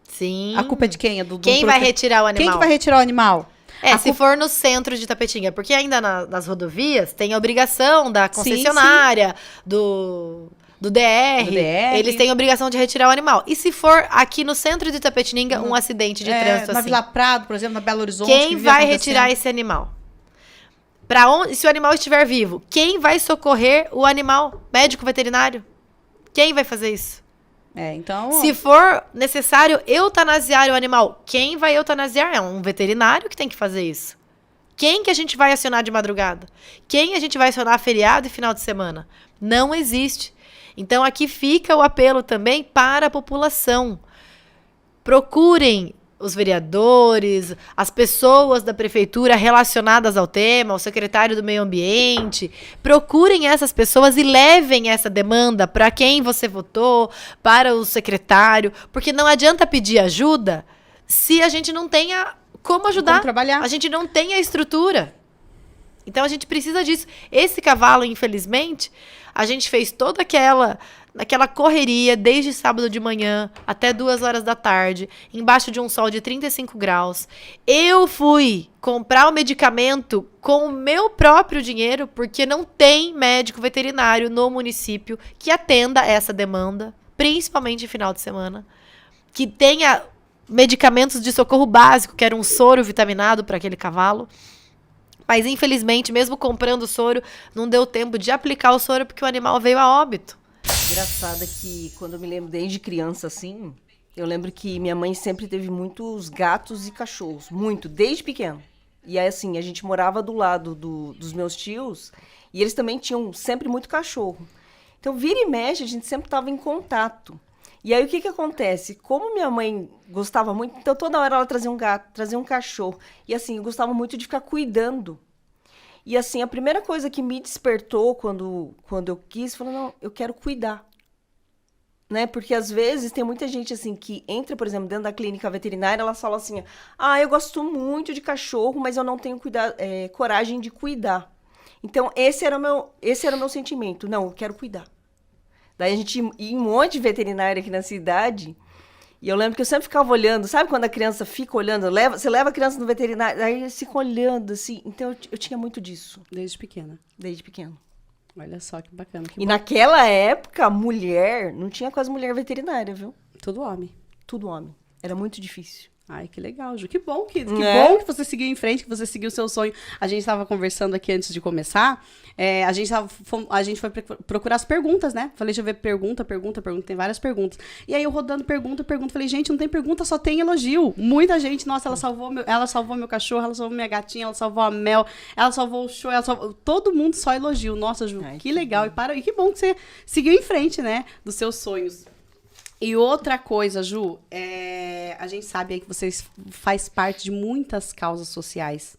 Sim. A culpa é de quem? Quem vai retirar o animal? Quem que vai retirar o animal? Se for no centro de Itapetinga, porque ainda nas rodovias tem a obrigação da concessionária, do DR, eles têm a obrigação de retirar o animal. E se for aqui no centro de Itapetinga, um acidente de trânsito na assim? Vila Prado, por exemplo, na Belo Horizonte. Quem vai retirar esse animal? Se o animal estiver vivo, quem vai socorrer o animal? Médico veterinário? Quem vai fazer isso? Então... Se for necessário eutanasiar o animal, quem vai eutanasiar? É um veterinário que tem que fazer isso. Quem que a gente vai acionar de madrugada? Quem a gente vai acionar feriado e final de semana? Não existe. Então, aqui fica o apelo também para a população. Procurem os vereadores, as pessoas da prefeitura relacionadas ao tema, o secretário do meio ambiente, procurem essas pessoas e levem essa demanda para quem você votou, para o secretário, porque não adianta pedir ajuda se a gente não tenha como ajudar, como trabalhar. A gente não tem a estrutura. Então a gente precisa disso. Esse cavalo, infelizmente, a gente fez toda naquela correria, desde sábado de manhã até 2 horas da tarde, embaixo de um sol de 35 graus. Eu fui comprar o medicamento com o meu próprio dinheiro, porque não tem médico veterinário no município que atenda essa demanda, principalmente em final de semana, que tenha medicamentos de socorro básico, que era um soro vitaminado para aquele cavalo. Mas, infelizmente, mesmo comprando o soro, não deu tempo de aplicar o soro porque o animal veio a óbito. Engraçado que quando eu me lembro desde criança, assim, eu lembro que minha mãe sempre teve muitos gatos e cachorros, muito, desde pequeno. E aí, assim, a gente morava do lado dos meus tios e eles também tinham sempre muito cachorro. Então, vira e mexe, a gente sempre estava em contato. E aí, o que acontece? Como minha mãe gostava muito, então toda hora ela trazia um gato, trazia um cachorro. E assim, eu gostava muito de ficar cuidando. E assim, a primeira coisa que me despertou quando eu quis, falou, não, eu quero cuidar. Né? Porque às vezes tem muita gente assim que entra, por exemplo, dentro da clínica veterinária, ela fala assim, eu gosto muito de cachorro, mas eu não tenho coragem de cuidar. Então, esse era o meu sentimento. Não, eu quero cuidar. Daí a gente ia em um monte de veterinária aqui na cidade, e eu lembro que eu sempre ficava olhando, sabe quando a criança fica olhando, você leva a criança no veterinário, daí eles ficam olhando, assim. Então, eu tinha muito disso. Desde pequena. Desde pequena. Olha só que bacana. E naquela época, mulher, não tinha quase mulher veterinária, viu? Tudo homem. Tudo homem. Era muito difícil. Ai, que legal, Ju. Que bom que bom que você seguiu em frente, que você seguiu o seu sonho. A gente estava conversando aqui antes de começar. A gente foi procurar as perguntas, né? Falei, deixa eu ver pergunta. Tem várias perguntas. E aí eu rodando pergunta. Falei, gente, não tem pergunta, só tem elogio. Muita gente, nossa, ela salvou meu cachorro, ela salvou minha gatinha, ela salvou a Mel, ela salvou o show, todo mundo só elogio. Nossa, Ju, que legal. E que bom que você seguiu em frente, né? Dos seus sonhos. E outra coisa, Ju, a gente sabe aí que vocês faz parte de muitas causas sociais.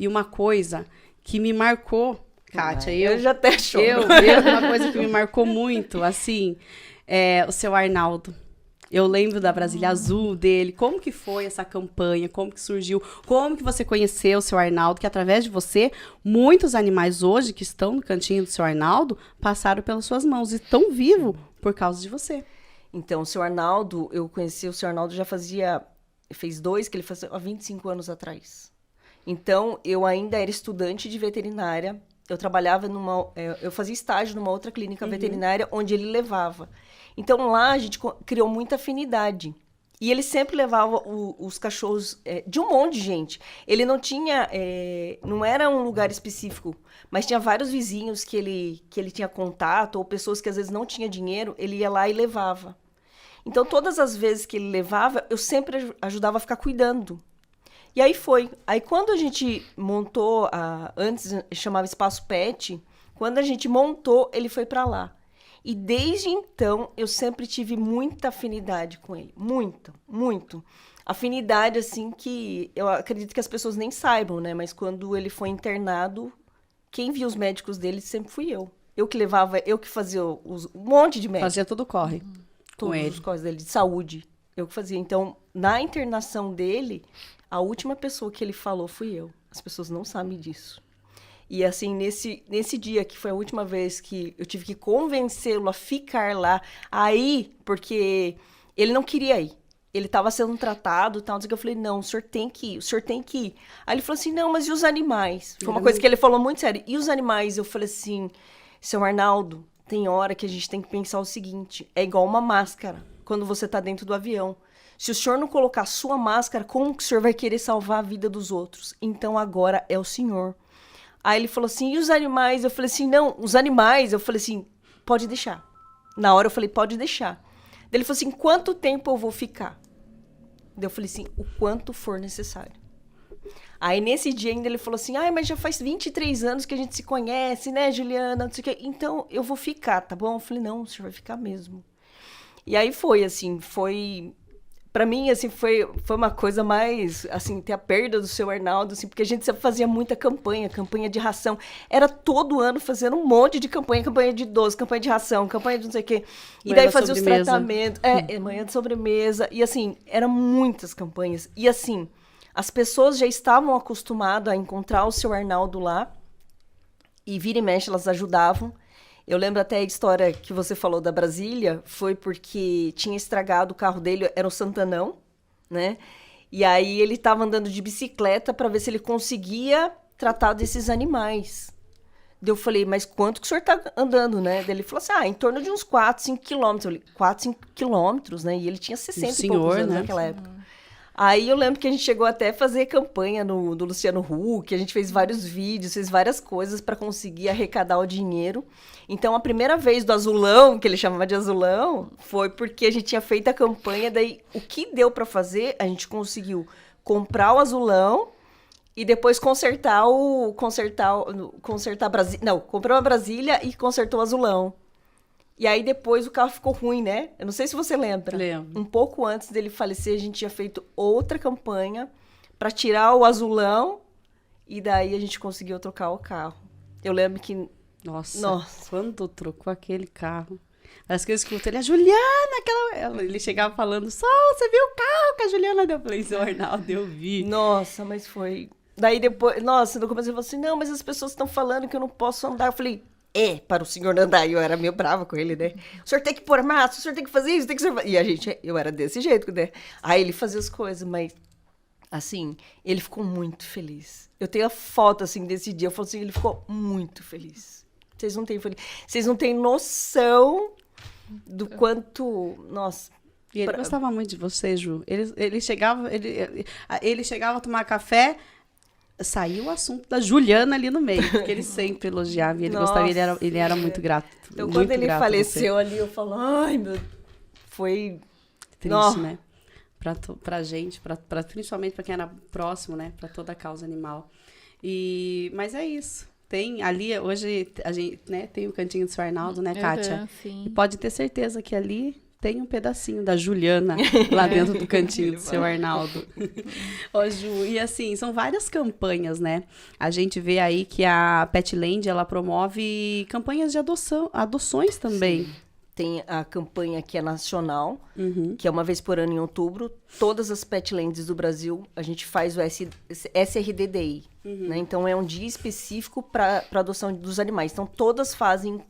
E uma coisa que me marcou, Kátia, eu já até choro. Uma coisa que me marcou muito, assim, o seu Arnaldo. Eu lembro da Brasília Azul dele, como que foi essa campanha, como que surgiu, como que você conheceu o seu Arnaldo, que através de você, muitos animais hoje que estão no cantinho do seu Arnaldo passaram pelas suas mãos e estão vivos por causa de você. Então, o seu Arnaldo, eu conheci o seu Arnaldo fez 2 que ele fazia há 25 anos atrás. Então, eu ainda era estudante de veterinária, eu trabalhava eu fazia estágio numa outra clínica veterinária onde ele levava. Então, lá a gente criou muita afinidade. E ele sempre levava os cachorros de um monte de gente. Ele não tinha, não era um lugar específico, mas tinha vários vizinhos que ele tinha contato, ou pessoas que às vezes não tinham dinheiro, ele ia lá e levava. Então, todas as vezes que ele levava, eu sempre ajudava a ficar cuidando. E aí foi. Aí, quando a gente montou, antes chamava Espaço Pet, quando a gente montou, ele foi para lá. E desde então, eu sempre tive muita afinidade com ele. Muito, muito. Afinidade, assim, que eu acredito que as pessoas nem saibam, né? Mas quando ele foi internado, quem via os médicos dele sempre fui eu. Eu que levava, eu que fazia um monte de médico. Fazia todo o corre. Todos os corres dele, de saúde. Eu que fazia. Então, na internação dele, a última pessoa que ele falou fui eu. As pessoas não sabem disso. E assim, nesse dia, que foi a última vez que eu tive que convencê-lo a ficar lá, aí, porque ele não queria ir. Ele estava sendo tratado, tal, que eu falei, não, o senhor tem que ir. Aí ele falou assim, não, mas e os animais? Foi uma coisa que ele falou muito sério. E os animais? Eu falei assim, seu Arnaldo, tem hora que a gente tem que pensar o seguinte, é igual uma máscara, quando você está dentro do avião. Se o senhor não colocar a sua máscara, como que o senhor vai querer salvar a vida dos outros? Então agora é o senhor. Aí ele falou assim, e os animais? Eu falei assim, não, os animais, eu falei assim, pode deixar. Na hora eu falei, pode deixar. Ele falou assim, quanto tempo eu vou ficar? Eu falei assim, o quanto for necessário. Aí nesse dia ainda ele falou assim, mas já faz 23 anos que a gente se conhece, né, Juliana? Não sei o quê. Então eu vou ficar, tá bom? Eu falei, não, o senhor vai ficar mesmo. E aí foi, assim, pra mim, assim, foi uma coisa mais, assim, ter a perda do seu Arnaldo, assim, porque a gente sempre fazia muita campanha de ração. Era todo ano fazendo um monte de campanha de doce, campanha de ração, campanha de não sei o quê. E daí fazia os tratamentos. Manhã de sobremesa. E, assim, eram muitas campanhas. E, assim, as pessoas já estavam acostumadas a encontrar o seu Arnaldo lá. E vira e mexe, elas ajudavam. Eu lembro até a história que você falou da Brasília, foi porque tinha estragado o carro dele, era o Santanão, né? E aí ele estava andando de bicicleta para ver se ele conseguia tratar desses animais. Daí eu falei, mas quanto que o senhor está andando, né? Daí ele falou assim, em torno de uns 4, 5 quilômetros. Eu falei, 4, 5 quilômetros, né? E ele tinha 60 e poucos anos, né, naquela época. Aí eu lembro que a gente chegou até a fazer campanha do Luciano Huck, a gente fez vários vídeos, fez várias coisas para conseguir arrecadar o dinheiro. Então, a primeira vez do azulão, que ele chamava de azulão, foi porque a gente tinha feito a campanha, daí o que deu para fazer, a gente conseguiu comprar o azulão e depois consertar a Brasília. Não, comprou a Brasília e consertou o azulão. E aí depois o carro ficou ruim, né? Eu não sei se você lembra. Lembro. Um pouco antes dele falecer, a gente tinha feito outra campanha para tirar o azulão e daí a gente conseguiu trocar o carro. Eu lembro que... Nossa. Quando trocou aquele carro... Parece que eu escuto ele, a Juliana, ele chegava falando, Sol, você viu o carro que a Juliana deu? Eu falei, seu Arnaldo, eu vi. Nossa, mas foi... Daí depois, nossa, no começo eu falei assim, não, mas as pessoas estão falando que eu não posso andar. Eu falei, para o senhor andar. E eu era meio brava com ele, né? O senhor tem que pôr massa, o senhor tem que fazer isso, tem que ser... E eu era desse jeito, né? Aí ele fazia as coisas, mas, assim, ele ficou muito feliz. Eu tenho a foto, assim, desse dia. Eu falo assim, ele ficou muito feliz. Vocês não têm noção do quanto... Nossa... E ele gostava muito de você, Ju. Ele chegava a tomar café... Saiu o assunto da Juliana ali no meio, porque ele sempre elogiava e ele gostava, ele era muito grato. Então, muito quando ele faleceu ali, eu falo, ai, meu... Foi... Triste, né? Pra gente, principalmente pra quem era próximo, né? Pra toda a causa animal. Mas é isso. Tem ali, hoje, a gente, né? Tem o cantinho do seu Arnaldo, né, Kátia? Sim. E pode ter certeza que ali... Tem um pedacinho da Juliana lá dentro do cantinho do seu Arnaldo. Ô, Ju, e assim, são várias campanhas, né? A gente vê aí que a Petland, ela promove campanhas de adoções também. Sim. Tem a campanha que é nacional, que é uma vez por ano em outubro. Todas as Petlands do Brasil, a gente faz o SRDDI. Né? Então, é um dia específico para adoção dos animais. Então, todas fazem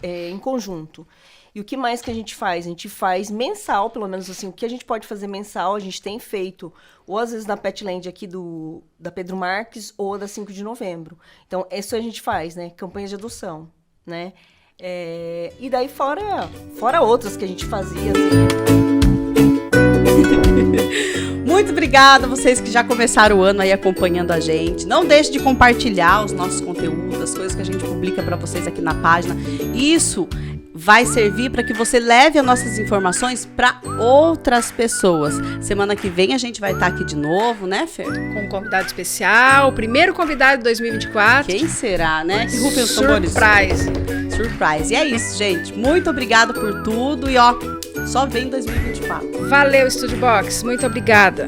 em conjunto. E o que mais que a gente faz? A gente faz mensal, pelo menos assim, o que a gente pode fazer mensal, a gente tem feito, ou às vezes na Petland aqui da Pedro Marques, ou da 5 de novembro. Então, isso a gente faz, né? Campanhas de adoção, né? E daí fora outras que a gente fazia, assim. Muito obrigada a vocês que já começaram o ano aí acompanhando a gente. Não deixe de compartilhar os nossos conteúdos, as coisas que a gente publica para vocês aqui na página. Isso vai servir para que você leve as nossas informações para outras pessoas. Semana que vem a gente vai estar aqui de novo, né, Fer? Com um convidado especial, o primeiro convidado de 2024. Quem será, né? Que rufem os tambores. Surprise. E é isso, gente. Muito obrigada por tudo e só vem 2024. Valeu, Estúdio Box. Muito obrigada.